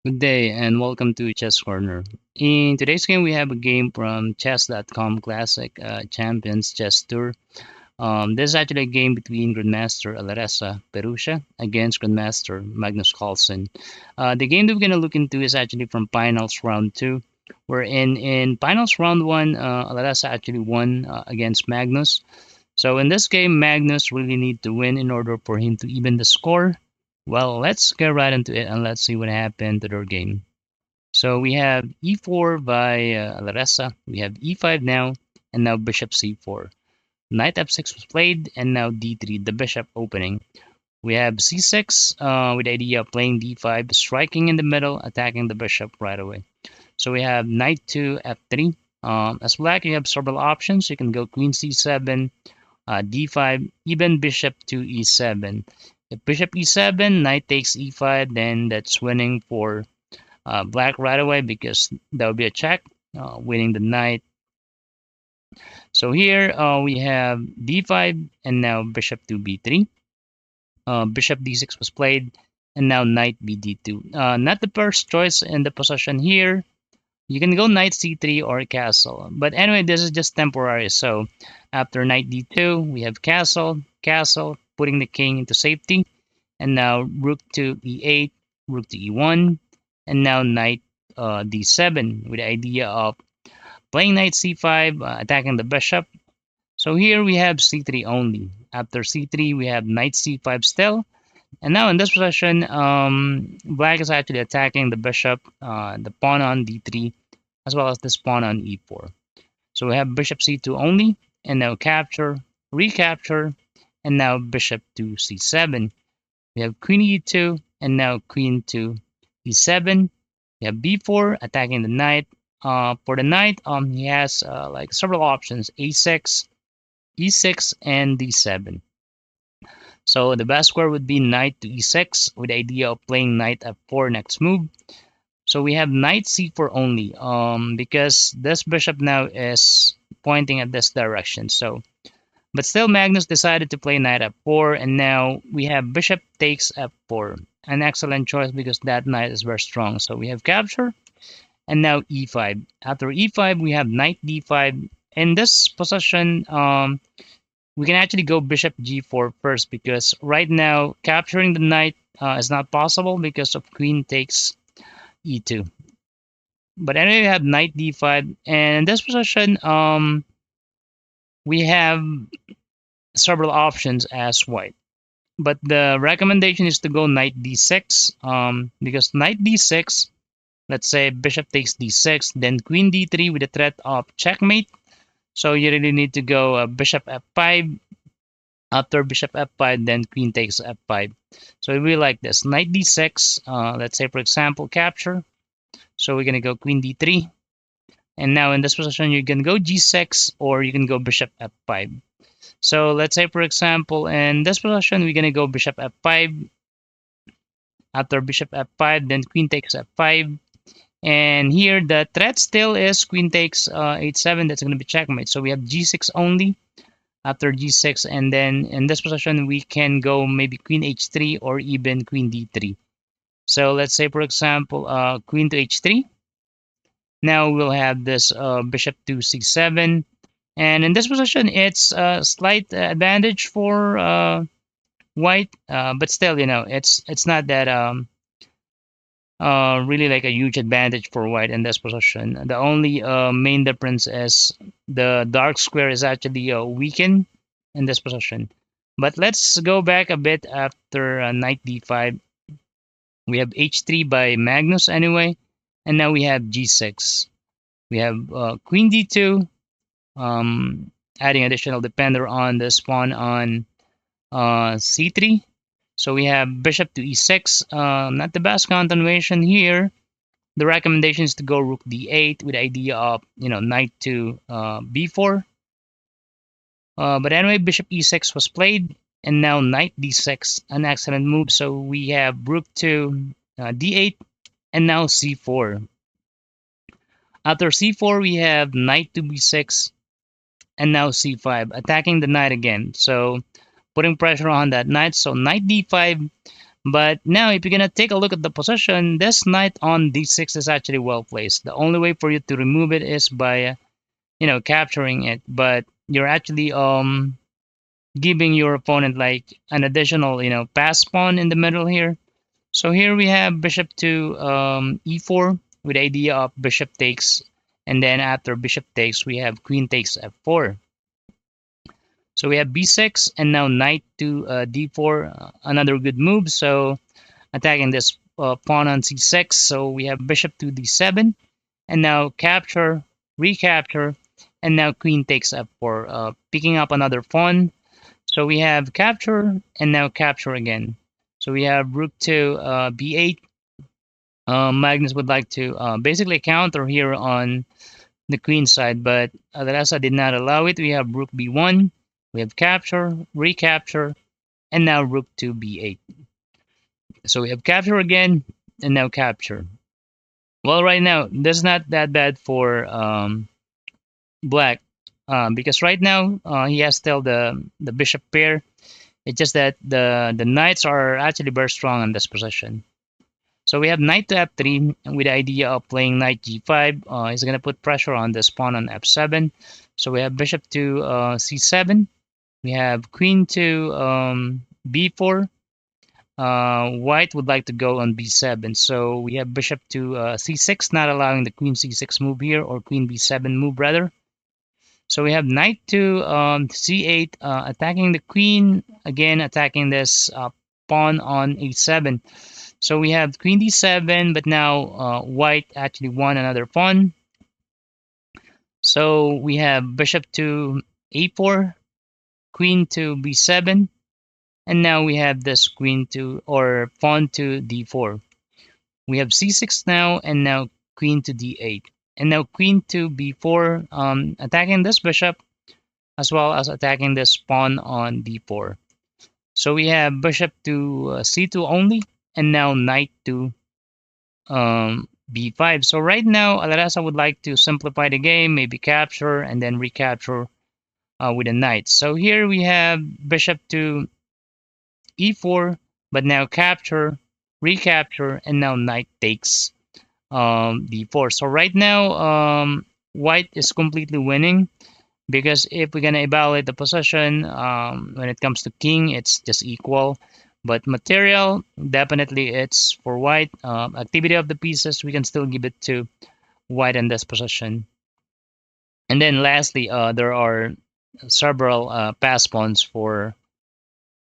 Good day and welcome to Chess Corner. In today's game, we have a game from Chess.com Classic Champions Chess Tour. This is actually a game between Grandmaster Alaresa Perusia against Grandmaster Magnus Carlsen. The game that we're going to look into is actually from Finals Round 2, where in Finals Round 1, Alaresa actually won against Magnus. So in this game, Magnus really need to win in order for him to even the score. Well, let's get right into it and let's see what happened to their game. So we have e4 by Laressa. We have e5 now, and now bishop c4. Knight f6 was played, and now d3, the bishop opening. We have c6 with the idea of playing d5, striking in the middle, attacking the bishop right away. So we have knight to f3. As black, you have several options. You can go queen c7, d5, even bishop to e7. If bishop e7, knight takes e5, then that's winning for black right away because that would be a check, winning the knight. So here we have d5 and now bishop to b3. Bishop d6 was played and now knight bd2. Not the first choice in the position here. You can go knight c3 or castle. But anyway, this is just temporary. So after knight d2, we have castle, castle, putting the king into safety. And now rook to e8, rook to e1, and now knight d7 with the idea of playing knight c5, attacking the bishop. So here we have c3 only. After c3, we have knight c5 still. And now in this position, black is actually attacking the bishop, the pawn on d3, as well as this pawn on e4. So we have bishop c2 only, and now capture, recapture, and now bishop to c7. We have queen e2, and now queen to e7. We have b4, attacking the knight. For the knight, he has like several options: a6, e6, and d7. So the best square would be knight to e6 with the idea of playing knight f4 next move. So we have knight c4 only because this bishop now is pointing at this direction. So, but still Magnus decided to play knight f4, and now we have bishop takes f4. An excellent choice because that knight is very strong. So we have capture, and now e5. After e5, we have knight d5. In this position, we can actually go bishop g4 first because right now capturing the knight is not possible because of queen takes e2. But anyway, we have knight d5, and in this position, we have several options as white. But the recommendation is to go knight d6 because knight d6, let's say bishop takes d6, then queen d3 with the threat of checkmate. So you really need to go bishop f5. After bishop f5, then queen takes f5. So we really like this. Knight d6, let's say for example capture. So we're going to go queen d3. And now in this position, you can go g6 or you can go bishop f5. So let's say, for example, in this position, we're going to go bishop f5. After bishop f5, then queen takes f5. And here the threat still is queen takes h7. That's going to be checkmate. So we have g6 only after g6. And then in this position, we can go maybe queen h3 or even queen d3. So let's say, for example, queen to h3. Now we'll have this bishop to c7. And in this position, it's a slight advantage for white, but still, it's not that really like a huge advantage for white in this position. The only main difference is the dark square is actually weakened in this position. But let's go back a bit after knight d5. We have h3 by Magnus anyway, and now we have g6. We have queen d2, adding additional depender on the pawn on c3. So we have bishop to e6. Not the best continuation here. The recommendation is to go rook d8 with the idea of knight to b4. But anyway, bishop e6 was played, and now knight d6, an excellent move. So we have rook to d8, and now c4. After c4, we have knight to b6, and now c5, attacking the knight again. So putting pressure on that knight. So knight d5, But now, if you're gonna take a look at the position, this knight on d6 is actually well placed. The only way for you to remove it is by, capturing it. But you're actually giving your opponent like an additional, pass pawn in the middle here. So here we have bishop to e4 with the idea of bishop takes, and then after bishop takes, we have queen takes f4. So we have b6 and now knight to d4, another good move. So attacking this pawn on c6. So we have bishop to d7 and now capture, recapture, and now queen takes f4, picking up another pawn. So we have capture and now capture again. So we have rook to b8. Magnus would like to basically counter here on the queen side, but Adarasa did not allow it. We have rook b1, we have capture, recapture, and now rook to b8. So we have capture again, and now capture. Well, right now, this is not that bad for black, because right now he has still the bishop pair. It's just that the knights are actually very strong in this position. So we have knight to f3 with the idea of playing knight g5. He's going to put pressure on this pawn on f7. So we have bishop to c7. We have queen to b4. White would like to go on b7. So we have bishop to c6, not allowing the queen c6 move here, or queen b7 move rather. So we have knight to c8, attacking the queen, again attacking this pawn on a7. So we have queen d7, but now white actually won another pawn. So we have bishop to a4, queen to b7, and now we have this queen to, or pawn to d4. We have c6 now, and now queen to d8. And now queen to b4, attacking this bishop, as well as attacking this pawn on d4. So we have bishop to c2 only, and now knight to b5. So right now, Alarasa would like to simplify the game, maybe capture and then recapture with a knight. So here we have bishop to e4, but now capture, recapture, and now knight takes d4. So right now, white is completely winning, because if we're gonna evaluate the position, when it comes to king, it's just equal. But material, definitely it's for white. Activity of the pieces, we can still give it to white in this position. And then lastly, there are several pass pawns for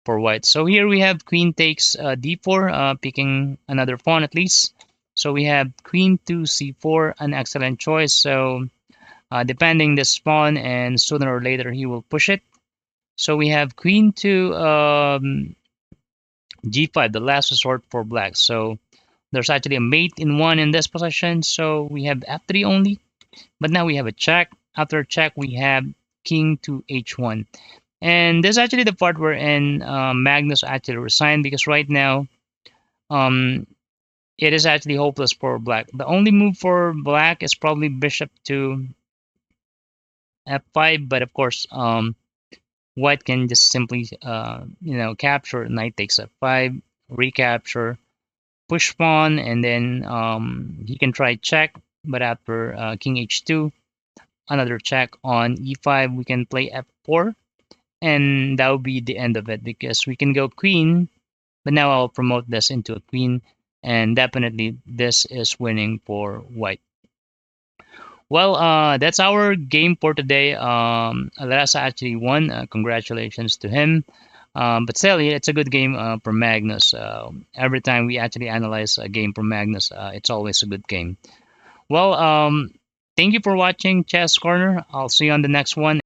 white. So here we have queen takes d4, picking another pawn at least. So we have queen to c4, an excellent choice. So depending this pawn, and sooner or later he will push it. So we have queen to g5, the last resort for black. So there's actually a mate in one in this position. So we have f3 only, but now we have a check. After check, we have king to h1. And this is actually the part wherein Magnus actually resigned, because right now um, it is actually hopeless for black. The only move for black is probably bishop to f5, but of course white can just simply capture, knight takes f5, recapture, push pawn, and then he can try check, but after king h2, another check on e5, we can play f4, and that would be the end of it, because we can go queen, but now I'll promote this into a queen, and definitely this is winning for white. Well, that's our game for today. Alarasa actually won. Congratulations to him. But still, yeah, it's a good game for Magnus. Every time we actually analyze a game for Magnus, it's always a good game. Well, thank you for watching Chess Corner. I'll see you on the next one.